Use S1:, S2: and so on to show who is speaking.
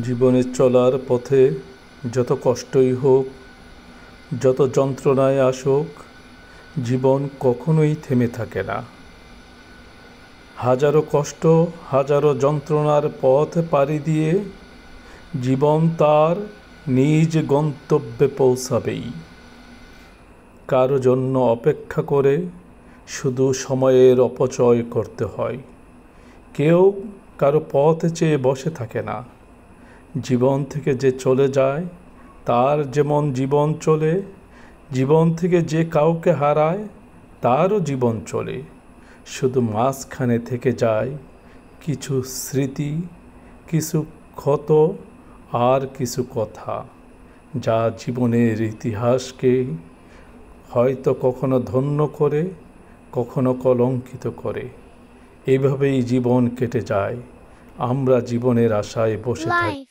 S1: জীবনে চলার পথে যত কষ্টই হোক, যত যন্ত্রণায় আসুক, জীবন কখনোই থেমে থাকে না। হাজারো কষ্ট, হাজারো যন্ত্রণার পথ পাড়ি দিয়ে জীবন তার নিজ গন্তব্যে পৌঁছাবেই। কারো জন্য অপেক্ষা করে শুধু সময়ের অপচয় করতে হয়। কেউ কারো পথ চেয়ে বসে থাকে না। জীবন থেকে যে চলে যায় তার যেমন জীবন চলে, জীবন থেকে যে কাউকে হারায় তারও জীবন চলে। শুধু মাঝখানে থেকে যায় কিছু স্মৃতি, কিছু ক্ষত আর কিছু কথা, যা জীবনের ইতিহাসকে হয়তো কখনো ধন্য করে, কখনো কলঙ্কিত করে। এভাবেই জীবন কেটে যায়, আমরা জীবনের আশায় বসে থাকি।